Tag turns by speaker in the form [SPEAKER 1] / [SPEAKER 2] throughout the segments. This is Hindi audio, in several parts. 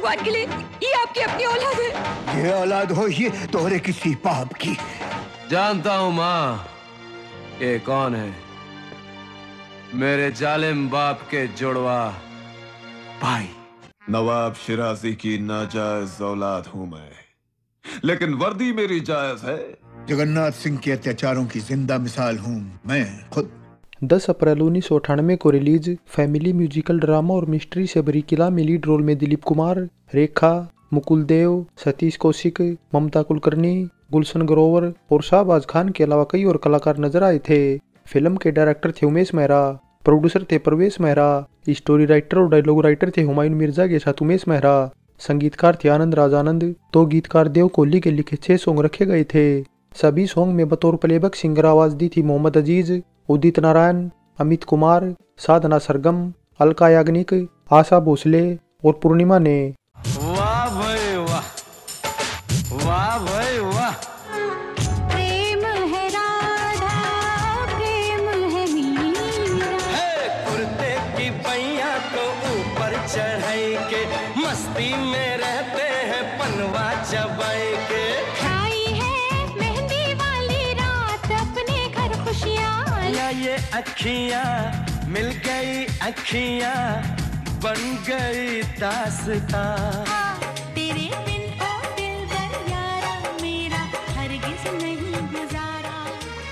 [SPEAKER 1] भगवान के लिए, ये आपकी अपनी औलाद है।
[SPEAKER 2] ये औलाद हो ये तोहरे किसी पाप की।
[SPEAKER 3] जानता हूं माँ, ये कौन है। मेरे जालिम बाप के जुड़वा भाई।
[SPEAKER 4] नवाब शिराजी की नाजायज औलाद हूं मैं, लेकिन वर्दी मेरी जायज है।
[SPEAKER 2] जगन्नाथ सिंह के अत्याचारों की जिंदा मिसाल हूं मैं खुद।
[SPEAKER 5] 10 अप्रैल 1998 को रिलीज फैमिली म्यूजिकल ड्रामा और मिस्ट्री से भरी किला में लीड रोल में दिलीप कुमार, रेखा, मुकुल देव, सतीश कौशिक, ममता कुलकर्णी, गुलशन ग्रोवर और शाहबाज खान के अलावा कई और कलाकार नजर आए थे। फिल्म के डायरेक्टर थे उमेश मेहरा, प्रोड्यूसर थे परवेश मेहरा, स्टोरी राइटर और डायलॉग राइटर थे हुमायूं मिर्जा के साथ उमेश मेहरा, संगीतकार थे आनंद राजानंद। तो गीतकार देव कोहली के लिखे 6 सॉन्ग रखे गए थे। सभी सॉन्ग में बतौर प्लेबैक सिंगर आवाज दी थी मोहम्मद अजीज, उदित नारायण, अमित कुमार, साधना सरगम, अलका याग्निक, आशा भोसले और पूर्णिमा ने।
[SPEAKER 3] वाह भाई वाह, वाह भाई वाह।
[SPEAKER 1] प्रेम है राधा, प्रेम है मीरा,
[SPEAKER 3] कुर्ते की पैया को ऊपर चढ़ाई के मस्ती में रहते हैं पनवा चबाई के।
[SPEAKER 1] खाई है मेहंदी वाली रात अपने घर खुशियाँ।
[SPEAKER 3] या ये अखियां मिल गई, अखियां बन गई दास्तां।
[SPEAKER 1] तेरे बिन ओ दिलबर यारा, मेरा हरगिज नहीं गुजारा।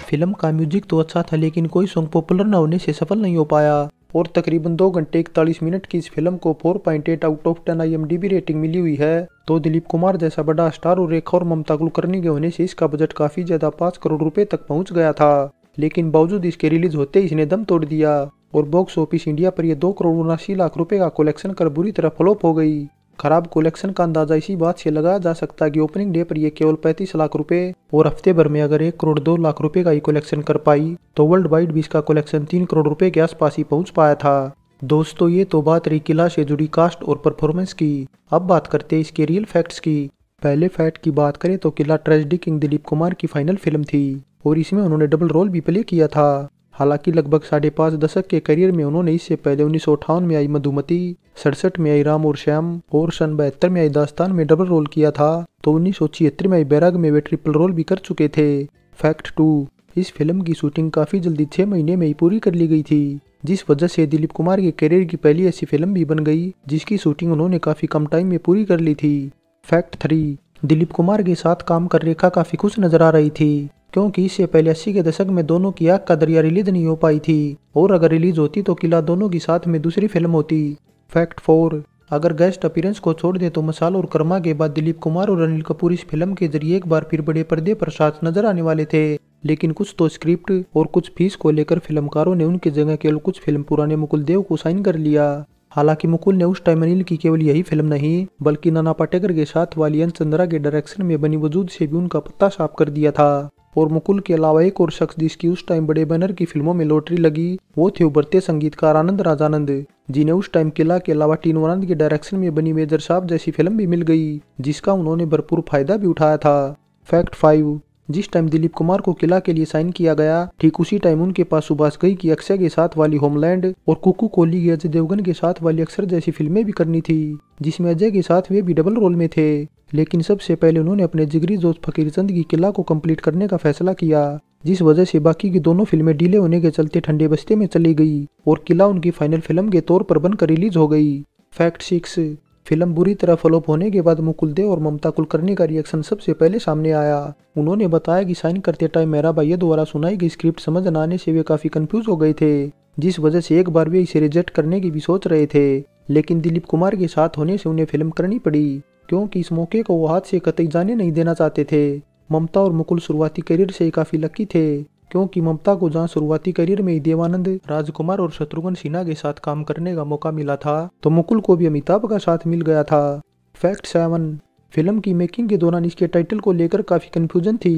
[SPEAKER 5] फिल्म का म्यूजिक तो अच्छा था लेकिन कोई सॉन्ग पॉपुलर न होने से सफल नहीं हो पाया और तकरीबन 2 घंटे 41 मिनट की इस फिल्म को 4.8 आउट ऑफ 10 IMDb रेटिंग मिली हुई है। तो दिलीप कुमार जैसा बड़ा स्टार और रेखा और ममता कुलकर्णी के होने से इसका बजट काफी ज्यादा 5 करोड़ रुपए तक पहुंच गया था, लेकिन बावजूद इसके रिलीज होते ही इसने दम तोड़ दिया और बॉक्स ऑफिस इंडिया पर यह 2 करोड़ 79 लाख रुपए का कलेक्शन कर बुरी तरह फ्लॉप हो गई। खराब कलेक्शन का अंदाजा इसी बात से लगाया जा सकता है कि ओपनिंग डे पर यह केवल 35 लाख रुपए और हफ्ते भर में अगर 1 करोड़ 2 लाख रुपए का ही कलेक्शन कर पाई तो वर्ल्ड वाइड भी इसका कलेक्शन 3 करोड़ रुपए के आसपास ही पहुंच पाया था। दोस्तों, ये तो बात रही किला से जुड़ी कास्ट और परफॉर्मेंस की। अब बात करते हैं इसके रियल फैक्ट्स की। पहले फैक्ट की बात करें तो किला ट्रेजेडी किंग दिलीप कुमार की फाइनल फिल्म थी और इसमें उन्होंने डबल रोल भी प्ले किया था। हालांकि लगभग 5.5 दशक के करियर में उन्होंने इससे पहले 1958 में आई मधुमती, 67 में आई राम और श्याम और सन 72 में आई दास्तान में डबल रोल किया था। तो 1976 में आई बैराग में वे ट्रिपल रोल भी कर चुके थे। फैक्ट 2, इस फिल्म की शूटिंग काफी जल्दी 6 महीने में ही पूरी कर ली गई थी, जिस वजह से दिलीप कुमार के करियर की पहली ऐसी फिल्म भी बन गई जिसकी शूटिंग उन्होंने काफी कम टाइम में पूरी कर ली थी। फैक्ट 3, दिलीप कुमार के साथ काम कर रेखा काफी खुश नजर आ रही थी क्योंकि इससे पहले 80 के दशक में दोनों की आग का दरिया रिलीज नहीं हो पाई थी और अगर रिलीज होती तो किला दोनों की साथ में दूसरी फिल्म होती। फैक्ट 4, अगर गेस्ट अपीयरेंस को छोड़ दे तो मसाल और कर्मा के बाद दिलीप कुमार और अनिल कपूर इस फिल्म के जरिए एक बार फिर बड़े पर्दे पर साथ नजर आने वाले थे, लेकिन कुछ तो स्क्रिप्ट और कुछ फीस को लेकर फिल्मकारों ने उनकी जगह केवल कुछ फिल्म पुराने मुकुल देव को साइन कर लिया। हालांकि मुकुल ने उस टाइम अनिल की केवल यही फिल्म नहीं बल्कि नाना पाटेकर के साथ वाली एन चंद्रा के डायरेक्शन में बनी वजूद से भी उनका पत्ता साफ कर दिया था। और मुकुल के अलावा एक और शख्स जिसकी उस टाइम बड़े बैनर की फिल्मों में लॉटरी लगी वो थे उभरते संगीतकार आनंद राजानंद, जिन्हें उस टाइम किला के अलावा टीनू आनंद के डायरेक्शन में बनी मेजर साहब जैसी फिल्म भी मिल गई जिसका उन्होंने भरपूर फायदा भी उठाया था। फैक्ट 5, जिस टाइम दिलीप कुमार को किला के लिए साइन किया गया ठीक उसी टाइम उनके पास सुभाष घई की अक्षय के साथ वाली होमलैंड और कुकू कोहली की अजय देवगन के साथ वाली अक्षर जैसी फिल्में भी करनी थी जिसमें अजय के साथ वे भी डबल रोल में थे। लेकिन सबसे पहले उन्होंने अपने जिगरी दोस्त फकीरचंद की किला को कंप्लीट करने का फैसला किया, जिस वजह से बाकी की दोनों फिल्में डिले होने के चलते ठंडे बस्ते में चली गई और किला उनकी फाइनल फिल्म के तौर पर बनकर रिलीज हो गई। फैक्ट 6, फिल्म बुरी तरह फ्लॉप होने के बाद मुकुल देव और ममता कुलकर्णी का रिएक्शन सबसे पहले सामने आया। उन्होंने बताया कि साइन करते टाइम मेरा भैया द्वारा सुनाई गई स्क्रिप्ट समझ न आने से वे काफी कंफ्यूज हो गए थे, जिस वजह से एक बार वे इसे रिजेक्ट करने की भी सोच रहे थे, लेकिन दिलीप कुमार के साथ होने से उन्हें फिल्म करनी पड़ी क्योंकि इस मौके को वो हाथ से कतई जाने नहीं देना चाहते थे। ममता और मुकुल शुरुआती करियर से ही काफी लकी थे क्योंकि ममता को जहां शुरुआती करियर में ही देवानंद, राजकुमार और शत्रुघ्न सिन्हा के साथ काम करने का मौका मिला था तो मुकुल को भी अमिताभ का साथ मिल गया था। फैक्ट 7, फिल्म की मेकिंग के दौरान इसके टाइटल को लेकर काफी कंफ्यूजन थी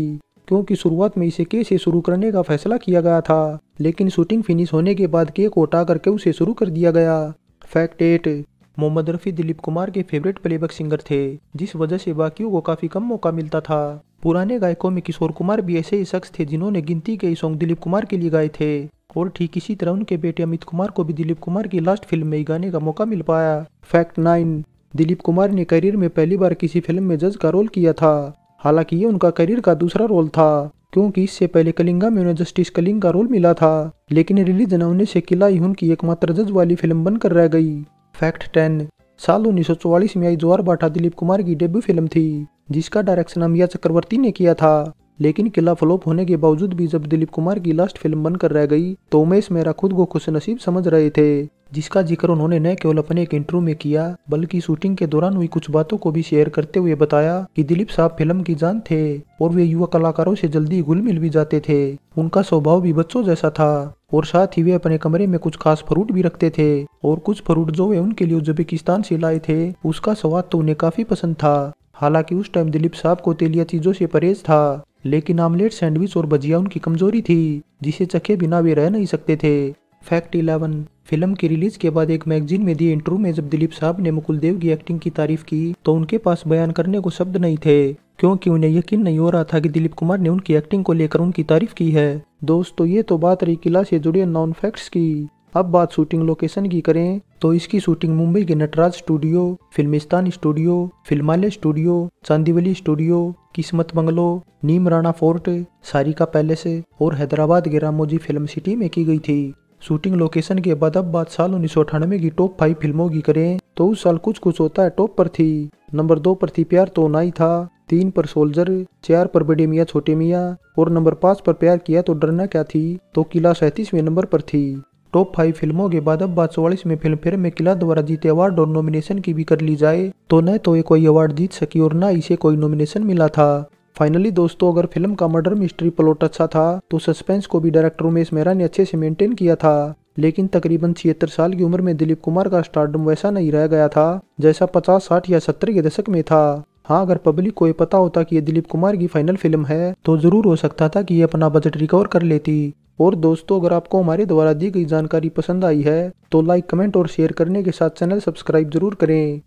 [SPEAKER 5] क्योंकि शुरुआत में इसे के से शुरू करने का फैसला किया गया था, लेकिन शूटिंग फिनिश होने के बाद के को हटा करके उसे शुरू कर दिया गया। फैक्ट 8, मोहम्मद रफी दिलीप कुमार के फेवरेट प्लेबैक सिंगर थे जिस वजह से बाकियों को काफी कम मौका मिलता था। पुराने गायकों में किशोर कुमार भी ऐसे ही शख्स थे जिन्होंने गिनती के सॉन्ग दिलीप कुमार के लिए गाए थे और ठीक इसी तरह उनके बेटे अमित कुमार को भी दिलीप कुमार की लास्ट फिल्म में ही गाने का मौका मिल पाया। फैक्ट 9, दिलीप कुमार ने करियर में पहली बार किसी फिल्म में जज का रोल किया था। हालांकि ये उनका करियर का दूसरा रोल था, क्योंकि इससे पहले कलिंगा में उन्हें जस्टिस कलिंग का रोल मिला था, लेकिन रिलीज न होने से किला ही उनकी एकमात्र जज वाली फिल्म बनकर रह गई। फैक्ट 10। साल 1944 में आई जोहार बाटा दिलीप कुमार की डेब्यू फिल्म थी, जिसका डायरेक्शन अमिया चक्रवर्ती ने किया था। लेकिन किला फ्लॉप होने के बावजूद भी जब दिलीप कुमार की लास्ट फिल्म बनकर रह गई तो उमेश मेहरा खुद को खुशनसीब समझ रहे थे, जिसका जिक्र उन्होंने न केवल अपने एक इंटरव्यू में किया बल्कि शूटिंग के दौरान हुई कुछ बातों को भी शेयर करते हुए बताया कि दिलीप साहब फिल्म की जान थे और वे युवा कलाकारों से जल्दी घुल मिल भी जाते थे। उनका स्वभाव भी बच्चों जैसा था और साथ ही वे अपने कमरे में कुछ खास फ्रूट भी रखते थे और कुछ फ्रूट जो वे उनके लिए उज्बेकिस्तान से लाए थे उसका स्वाद तो उन्हें काफी पसंद था। हालांकि उस टाइम दिलीप साहब को तेलिया चीजों से परहेज था, लेकिन आमलेट, सैंडविच और भजिया उनकी कमजोरी थी, जिसे चखे बिना वे रह नहीं सकते थे। फैक्ट 11। फिल्म की रिलीज के बाद एक मैगजीन में दिए इंटरव्यू में जब दिलीप साहब ने मुकुल देव की एक्टिंग की तारीफ की तो उनके पास बयान करने को शब्द नहीं थे, क्योंकि उन्हें यकीन नहीं हो रहा था कि दिलीप कुमार ने उनकी एक्टिंग को लेकर उनकी तारीफ की है। दोस्तों, ये तो बात रही किला से जुड़े नॉन फैक्ट्स की। अब बात शूटिंग लोकेशन की करें तो इसकी शूटिंग मुंबई के Natraj studio, Filmistan studio, Filmalaya studio, Chandivali studio, Kismat bungalow, Neemrana fort, Sarika palace और हैदराबाद के रामोजी फिल्म सिटी में की गई थी। शूटिंग लोकेशन के बाद अब बात साल 1998 की टॉप 5 फिल्मों की करें तो उस साल कुछ कुछ होता है टॉप पर थी। नंबर 2 पर थी प्यार तो ना ही था, 3 पर सोल्जर, 4 पर बड़े मियाँ छोटे मियाँ और नंबर 5 पर प्यार किया तो डरना क्या थी तो किला 37वें नंबर पर थी। टॉप 5 फिल्मों के बाद अब बात 44 में फिल्म फेयर में किला द्वारा जीते अवार्ड और नॉमिनेशन की भी कर ली जाए तो न तो ये कोई अवार्ड जीत सकी और न इसे कोई नॉमिनेशन मिला था। फाइनली दोस्तों, अगर फिल्म का मर्डर मिस्ट्री प्लॉट अच्छा था तो सस्पेंस को भी डायरेक्टर उमेश मेहरा ने अच्छे से मेंटेन किया था। लेकिन तकरीबन 76 साल की उम्र में दिलीप कुमार का स्टारडम वैसा नहीं रह गया था जैसा 50, 60 या 70 के दशक में था। हाँ, अगर पब्लिक को ये पता होता कि ये दिलीप कुमार की फाइनल फिल्म है तो जरूर हो सकता था कि ये अपना बजट रिकवर कर लेती। और दोस्तों, अगर आपको हमारे द्वारा दी गई जानकारी पसंद आई है तो लाइक, कमेंट और शेयर करने के साथ चैनल सब्सक्राइब जरूर करें।